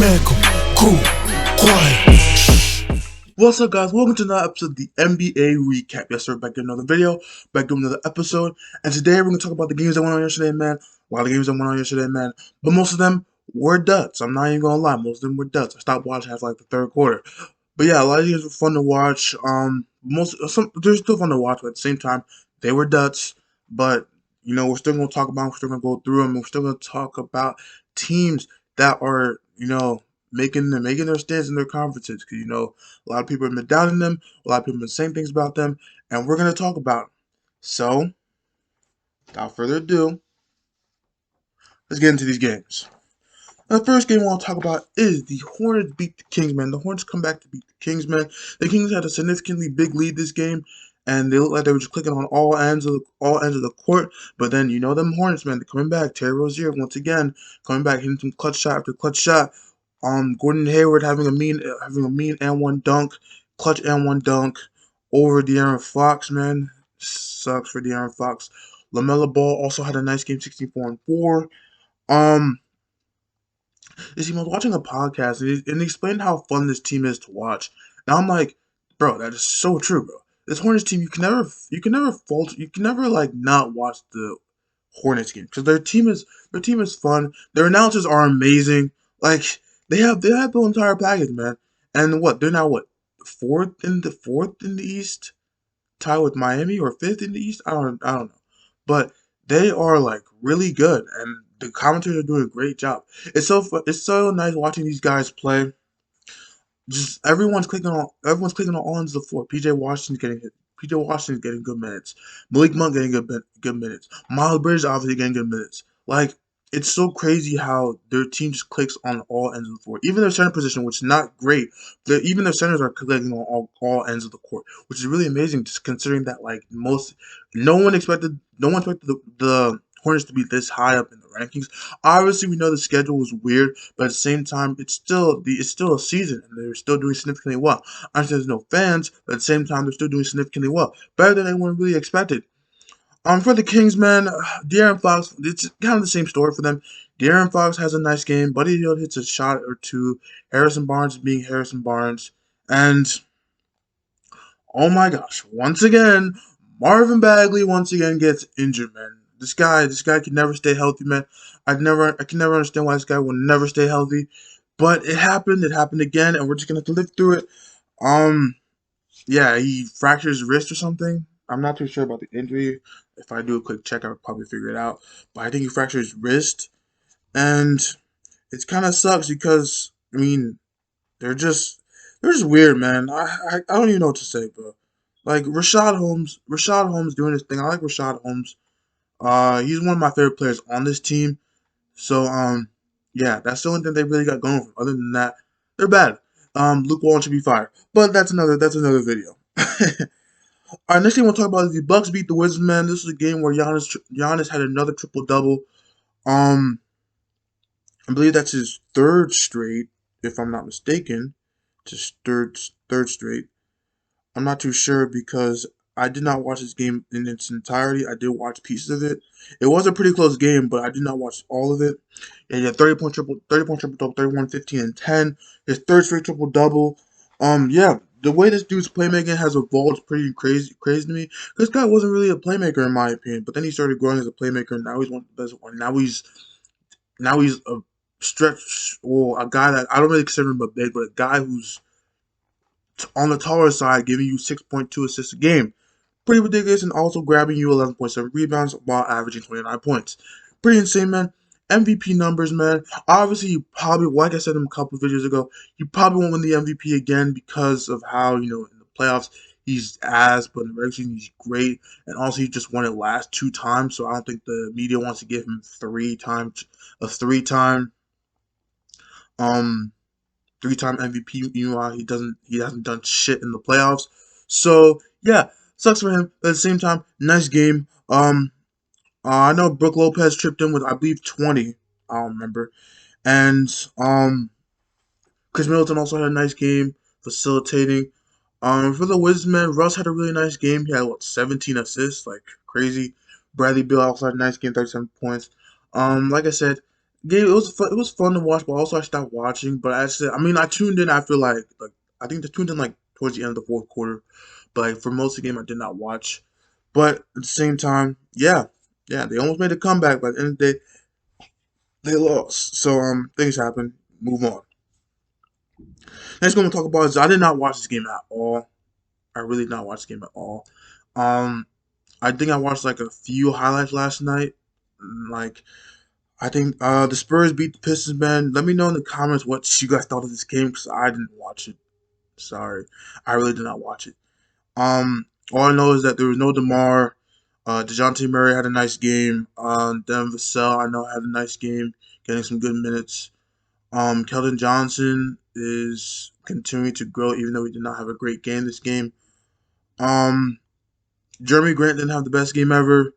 Cool, quiet. What's up, guys? Welcome to another episode of the NBA Recap. Yes, sir, back in another video, back in another episode. And today we're going to talk about the games that went on yesterday, man. A lot of games that went on yesterday, man. But most of them were duds. I'm not even going to lie. Most of them were duds. I stopped watching after like the third quarter. But yeah, a lot of games were fun to watch. They're still fun to watch, but at the same time, they were duds. But, you know, we're still going to talk about them. We're still going to go through them. And we're still going to talk about teams that are, you know, making their stands in their conferences. Because, you know, a lot of people have been doubting them. A lot of people have been saying things about them. And we're going to talk about them. So, without further ado, let's get into these games. The first game I want to talk about is the Hornets beat the Kings, man. The Hornets come back to beat the Kings, man. The Kings had a significantly big lead this game, and they looked like they were just clicking on all ends of the court. But then, you know, them Hornets, man, they're coming back. Terry Rozier once again coming back, hitting some clutch shot after clutch shot. Gordon Hayward having a mean and one dunk, clutch and one dunk over De'Aaron Fox, man. Sucks for De'Aaron Fox. LaMelo Ball also had a nice game, 64-4. This team, I was watching a podcast and they explained how fun this team is to watch. Now I'm like, bro, that is so true, bro. This Hornets team, you can never like not watch the Hornets game because their team is fun. Their announcers are amazing. Like they have the entire package, man. And they're now fourth in the East, tied with Miami, or fifth in the East. I don't know, but they are like really good, and the commentators are doing a great job. It's so nice watching these guys play. Just everyone's clicking on all ends of the floor. PJ Washington's getting hit. PJ Washington's getting good minutes. Malik Monk getting good minutes. Miles Bridges obviously getting good minutes. Like, it's so crazy how their team just clicks on all ends of the floor. Even their center position, which is not great, even their centers are clicking on all ends of the court, which is really amazing, just considering that like no one expected the Hornets to be this high up in the rankings. Obviously, we know the schedule was weird, but at the same time, it's still a season, and they're still doing significantly well. I understand there's no fans, but at the same time, they're still doing significantly well, better than anyone really expected. For the Kings, man, De'Aaron Fox, it's kind of the same story for them. De'Aaron Fox has a nice game. Buddy Hield hits a shot or two. Harrison Barnes being Harrison Barnes, and oh my gosh, once again, Marvin Bagley once again gets injured, man. This guy can never stay healthy, man. I can never understand why this guy will never stay healthy. But it happened again, and we're just gonna have to live through it. Yeah, he fractured his wrist or something. I'm not too sure about the injury. If I do a quick check, I would probably figure it out. But I think he fractured his wrist, and it kind of sucks because I mean they're just weird, man. I don't even know what to say, bro. Like Rashad Holmes doing his thing. I like Rashad Holmes. He's one of my favorite players on this team. So yeah, that's the only thing they really got going for them. Other than that, they're bad. Luke Walton should be fired, but that's another video. All right, next thing I want to talk about is the Bucks beat the Wizards, man. This is a game where Giannis had another triple double. Um, I believe that's his third straight, if I'm not mistaken. Just third straight. I'm not too sure because I did not watch this game in its entirety. I did watch pieces of it. It was a pretty close game, but I did not watch all of it. And he had 30-point triple double, 31, 15, and 10. His third straight triple double. Yeah, the way this dude's playmaking has evolved is pretty crazy to me. This guy wasn't really a playmaker in my opinion, but then he started growing as a playmaker, and now he's one of the best one. Now he's a stretch, or a guy that I don't really consider him a big, but a guy who's on the taller side, giving you 6.2 assists a game. Pretty ridiculous, and also grabbing you 11.7 rebounds while averaging 29 points. Pretty insane, man. MVP numbers, man. Obviously, you probably, like I said a couple of videos ago, you probably won't win the MVP again because of how, you know, in the playoffs, he's ass, but in the regular season, he's great. And also, he just won it last 2 times, so I don't think the media wants to give him a three-time MVP. Meanwhile, he hasn't done shit in the playoffs. So yeah, sucks for him. But at the same time, nice game. I know Brook Lopez tripped in with, I believe, 20. I don't remember. And Chris Middleton also had a nice game facilitating. For the Wizards, man, Russ had a really nice game. He had 17 assists, like crazy. Bradley Beal also had a nice game, 37 points. Like I said, game. It was fun to watch, but also I stopped watching. But I tuned in after like I think I tuned in like towards the end of the fourth quarter. But like for most of the game, I did not watch. But at the same time, yeah, they almost made a comeback. But at the end of the day, they lost. So things happen. Move on. Next, one we'll talk about is I did not watch this game at all. I really did not watch the game at all. Um, I think I watched like a few highlights last night. Like I think the Spurs beat the Pistons, man. Let me know in the comments what you guys thought of this game because I didn't watch it. Sorry, I really did not watch it. All I know is that there was no DeMar. Dejounte Murray had a nice game. Devin Vassell, I know, had a nice game, getting some good minutes. Keldon Johnson is continuing to grow, even though he did not have a great game this game. Um, Jeremy Grant didn't have the best game ever.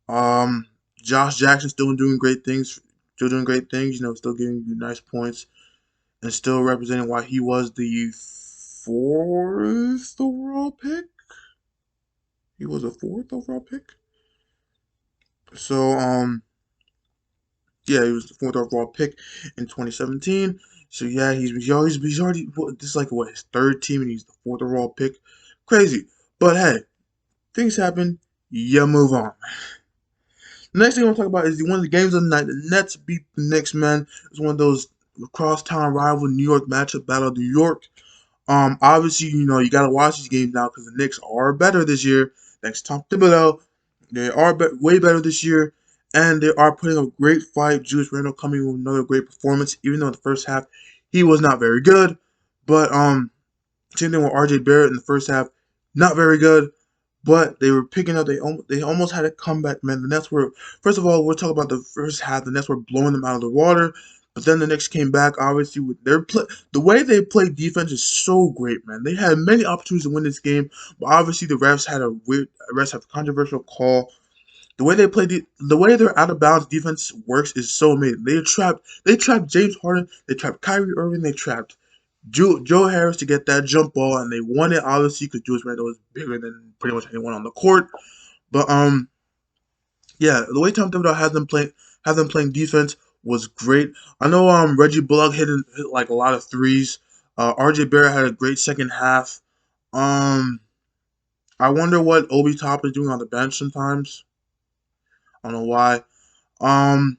Um, Josh Jackson still doing great things. Still doing great things. Still giving you nice points and still representing why he was the fourth overall pick. He was a fourth overall pick. So yeah, he was the fourth overall pick in 2017. So yeah, he's already this is like what his third team and he's the fourth overall pick. Crazy, but hey, things happen. You move on. The next thing I want to talk about is one of the games of the night. The Nets beat the Knicks, man. It's one of those crosstown rival New York matchup, Battle of New York. Obviously, you got to watch these games now because the Knicks are better this year. Thanks to Tom Thibodeau. They are way better this year, and they are putting up a great fight. Julius Randle coming with another great performance, even though in the first half he was not very good. But same thing with RJ Barrett in the first half, not very good. But they were picking up. They almost had a comeback, man. The Nets were first of all, we're talking about the first half. The Nets were blowing them out of the water. But then the Knicks came back. Obviously, with their play, the way they played defense is so great, man. They had many opportunities to win this game, but obviously the refs have a controversial call. The way they play, the way their out of bounds defense works is so amazing. They trapped James Harden, they trapped Kyrie Irving, they trapped Joe Harris to get that jump ball, and they won it obviously because Julius Randle is bigger than pretty much anyone on the court. But yeah, the way Tom Thibodeau had them playing defense was great. I know Reggie Bullock hit like a lot of threes. RJ Barrett had a great second half. Um, I wonder what Obi Top is doing on the bench sometimes. I don't know why. Um,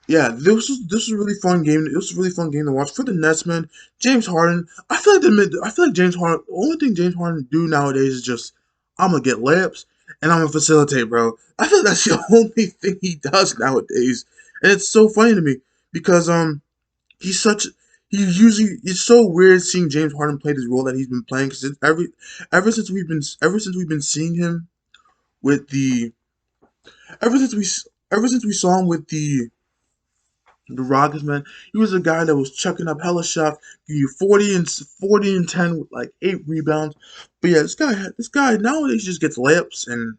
Yeah, this was a really fun game. It was a really fun game to watch for the Nets, man. James Harden. I feel like James Harden. The only thing James Harden do nowadays is just I'm gonna get layups and I'm gonna facilitate, bro. I feel like that's the only thing he does nowadays, and it's so funny to me because he's such he's usually it's so weird seeing James Harden play this role that he's been playing because ever since we've been seeing him with the ever since we ever since we saw him with the Rockets, man, he was a guy that was chucking up hella shots, give you 40 and 10 with like 8 rebounds. But yeah, this guy nowadays just gets layups and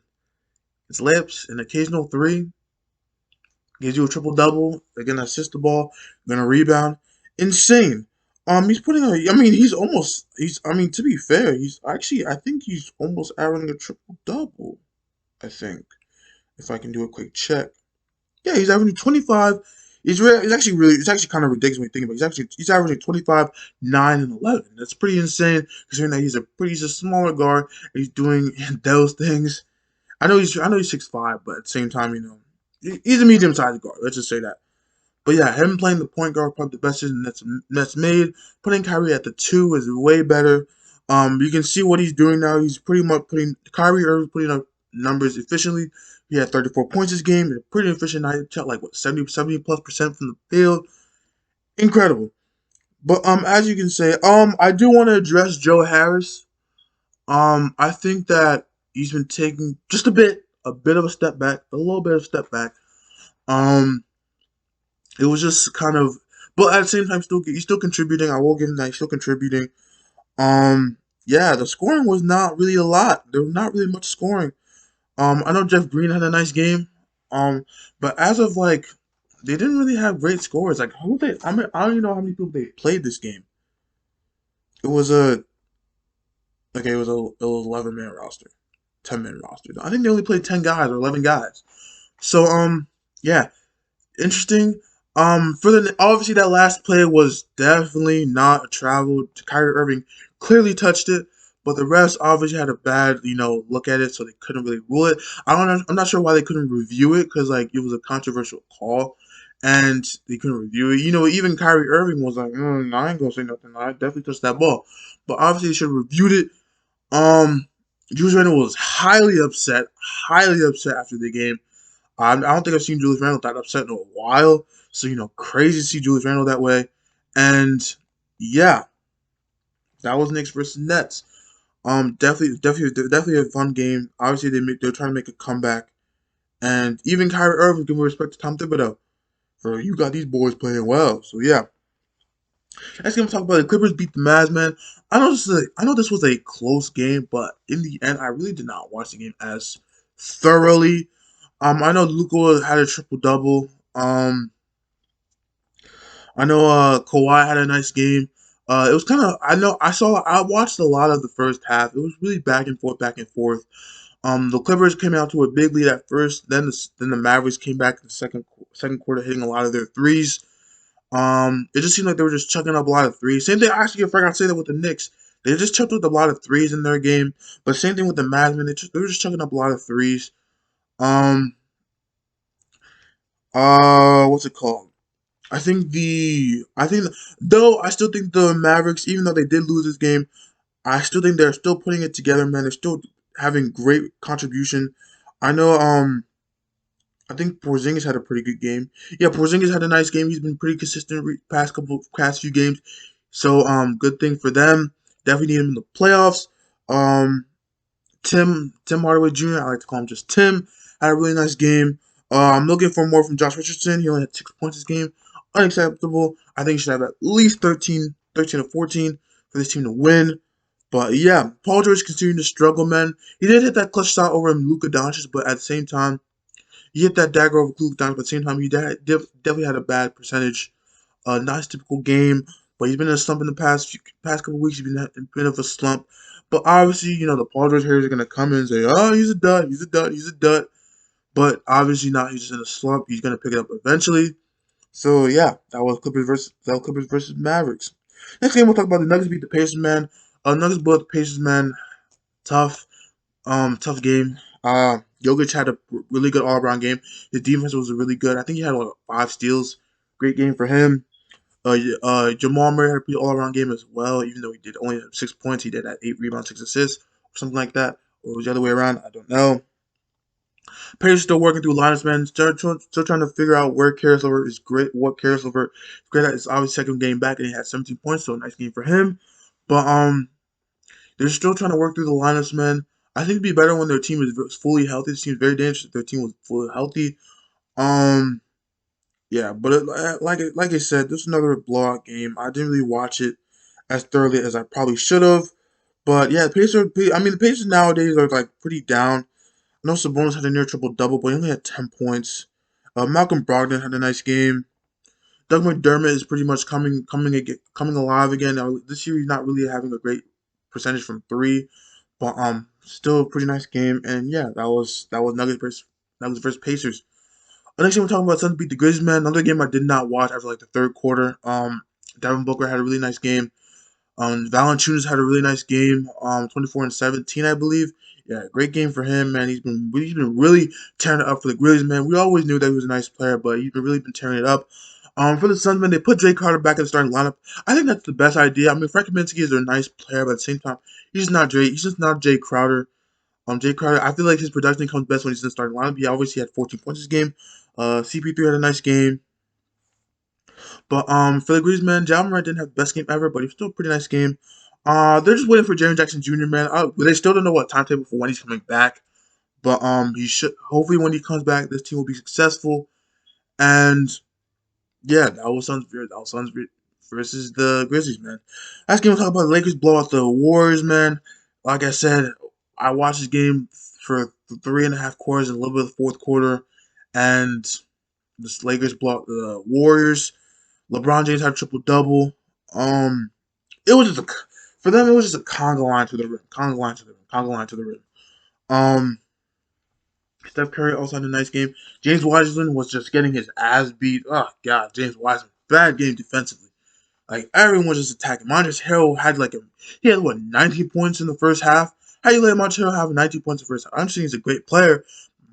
occasional three, gives you a triple double, they're gonna assist the ball, gonna rebound. Insane. He's putting a. I mean, he's almost. He's. I mean, to be fair, he's actually. I think he's almost averaging a triple double. I think, if I can do a quick check. Yeah, he's averaging 25. It's actually kind of ridiculous when you think about it. He's averaging 25, 9, and 11. That's pretty insane considering that he's a smaller guard. And he's doing those things. I know he's 6'5", but at the same time, he's a medium sized guard. Let's just say that. But yeah, him playing the point guard probably the best decision that's made. Putting Kyrie at the two is way better. You can see what he's doing now. He's pretty much Kyrie Irving putting up numbers efficiently. He had 34 points this game. A pretty efficient night. Shot like what 70 plus percent from the field. Incredible. But as you can say, I do want to address Joe Harris. I think that he's been taking just a bit of a step back, a little bit of a step back. Um, it was just kind of, but at the same time, he's still contributing. I will give him that he's still contributing. Yeah, the scoring was not really a lot. There was not really much scoring. I know Jeff Green had a nice game. But as of like, they didn't really have great scores. Like who they? I mean, I don't even know how many people they played this game. It was a it was 11-man roster, 10-man roster. I think they only played 10 guys or 11 guys. So yeah, interesting. For the obviously that last play was definitely not a travel. Kyrie Irving clearly touched it, but the refs obviously had a bad look at it, so they couldn't really rule it. I don't know. I'm not sure why they couldn't review it because like it was a controversial call, and they couldn't review it. Even Kyrie Irving was like, I ain't gonna say nothing. I definitely touched that ball, but obviously they should have reviewed it. Um, Julius Randle was highly upset after the game. I don't think I've seen Julius Randle that upset in a while. So, crazy to see Julius Randle that way. And yeah, that was Knicks versus Nets. Definitely a fun game. Obviously, they're trying to make a comeback, and even Kyrie Irving giving respect to Tom Thibodeau for you got these boys playing well. So yeah, next game, talk about the Clippers beat the Mavs. Man, I know this was a close game, but in the end, I really did not watch the game as thoroughly. I know Luka had a triple double. I know Kawhi had a nice game. It was kind of I watched a lot of the first half. It was really back and forth, back and forth. The Clippers came out to a big lead at first. Then the Mavericks came back in the second quarter, hitting a lot of their threes. It just seemed like they were just chucking up a lot of threes. Same thing. Actually, I forgot to say that with the Knicks. They just chucked up a lot of threes in their game. But same thing with the Mavs, man. They were just chucking up a lot of threes. Um, what's it called? I think though I still think the Mavericks, even though they did lose this game, I still think they're still putting it together, man. They're still having great contribution. I know I think Porzingis had a pretty good game. Yeah, Porzingis had a nice game. He's been pretty consistent past few games. So good thing for them. Definitely need him in the playoffs. Um Tim Hardaway Jr. I like to call him just Tim. Had a really nice game. I'm looking for more from Josh Richardson. He only had 6 points this game. Unacceptable. I think he should have at least 13 or 14 for this team to win. But yeah, Paul George continuing to struggle, man. He did hit that clutch shot over Luka Doncic, but at the same time, he hit that dagger over Luka Doncic. But at the same time, he definitely had a bad percentage. Not his typical game, but he's been in a slump in the past couple weeks. He's been in a bit of a slump. But obviously, the Paul George haters are gonna come in and say, "Oh, he's a dud, he's a dud, he's a dud." But obviously not. He's just in a slump. He's gonna pick it up eventually. So yeah, that was Clippers versus Mavericks. Next game we'll talk about the Nuggets beat the Pacers, man. Nuggets beat the Pacers, man. Tough, tough game. Jokic had a really good all around game. His defense was really good. I think he had like 5 steals. Great game for him. Jamal Murray had a pretty all around game as well. Even though he did only have 6 points, he did have 8 rebounds, 6 assists, or something like that. Or it was the other way around. I don't know. Pacers still working through lineups, man. Still trying to figure out where Caris LeVert is great. What Caris LeVert is great at. It's obviously second game back, and he had 17 points, so a nice game for him. But they're still trying to work through the lineups, man. I think it'd be better when their team is fully healthy. It seems very dangerous if their team was fully healthy. Um, yeah, but like I said, this is another blowout game. I didn't really watch it as thoroughly as I probably should have. But yeah, the Pacers nowadays are like pretty down. I know Sabonis had a near triple double, but he only had 10 points. Malcolm Brogdon had a nice game. Doug McDermott is pretty much coming alive again. This year he's not really having a great percentage from three, but still a pretty nice game. And yeah, that was Nuggets versus Pacers. The next game we're talking about, Suns beat the Grizzlies, man. Another game I did not watch after like the third quarter. Devin Booker had a really nice game. Valanciunas had a really nice game. 24 and 17, I believe. Yeah, great game for him, man. He's been really tearing it up for the Grizzlies, man. We always knew that he was a nice player, but he's been really been tearing it up. For the Suns, man, they put Jay Crowder back in the starting lineup. I think that's the best idea. I mean, Frank Kaminsky is a nice player, but at the same time, He's just not Jay Crowder. Jay Crowder, I feel like his production comes best when he's in the starting lineup. He obviously had 14 points this game. CP3 had a nice game. But for the Grizzlies, man, Ja Morant didn't have the best game ever, but he was still a pretty nice game. They're just waiting for Jaren Jackson Jr. Man. They still don't know what timetable for when he's coming back, but he should. Hopefully, when he comes back, this team will be successful. And yeah, that was Suns versus the Grizzlies, man. Last game we'll talk about the Lakers blow out the Warriors, man. Like I said, I watched this game for 3.5 quarters and a little bit of the fourth quarter, and the Lakers blow out the Warriors. LeBron James had a triple double. Um, it was just for them. It was just a conga line to the rim, conga line to the rim, conga line to the rim. Um, Steph Curry also had a nice game. James Wiseman was just getting his ass beat. Oh god, James Wiseman, bad game defensively. Like everyone was just attacking. Montrezl Harrell had he had what 90 points in the first half. How you let Montrezl Harrell have 90 points in the first half? I'm saying he's a great player.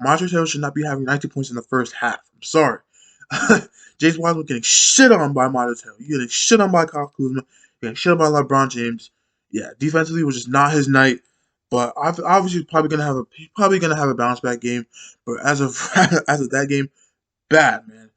Montrezl Harrell should not be having 90 points in the first half. I'm sorry. James Wiseman getting shit on by Montrezl Harrell. You getting shit on by Kyle Kuzma. Getting shit on by LeBron James. Yeah, defensively was just not his night. But obviously he's probably gonna have a bounce back game. But as of as of that game, bad man.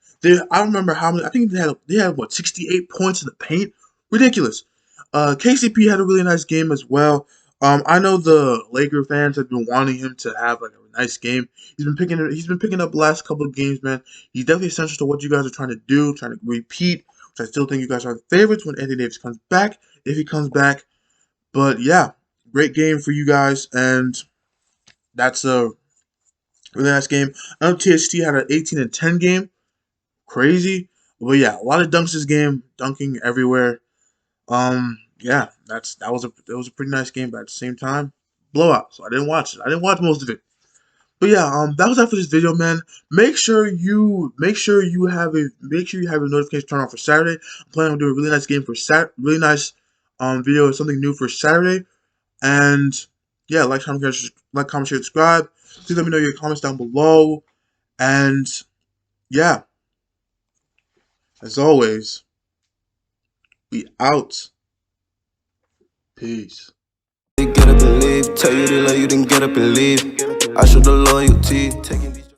I don't remember how many. I think they had what 68 points in the paint. Ridiculous. KCP had a really nice game as well. I know the Laker fans have been wanting him to have like a nice game. He's been picking up the last couple of games, man. He's definitely essential to what you guys are trying to do, trying to repeat. Which I still think you guys are the favorites when Anthony Davis comes back, if he comes back. But yeah, great game for you guys, and that's a really nice game. I know THT had an 18-10 game. Crazy. But yeah, a lot of dunks this game, dunking everywhere. Yeah, that was a pretty nice game, but at the same time, blowout. So I didn't watch it. I didn't watch most of it. But yeah, that was that for this video, man. Make sure you have your notifications turned on for Saturday. I'm planning on doing a really nice game for really nice video, something new for Saturday. And yeah, comment, share, subscribe. Please let me know your comments down below. And yeah, as always, we out. Peace. Get up and leave. Tell you to love you, then get up and leave. I show the loyalty. Taking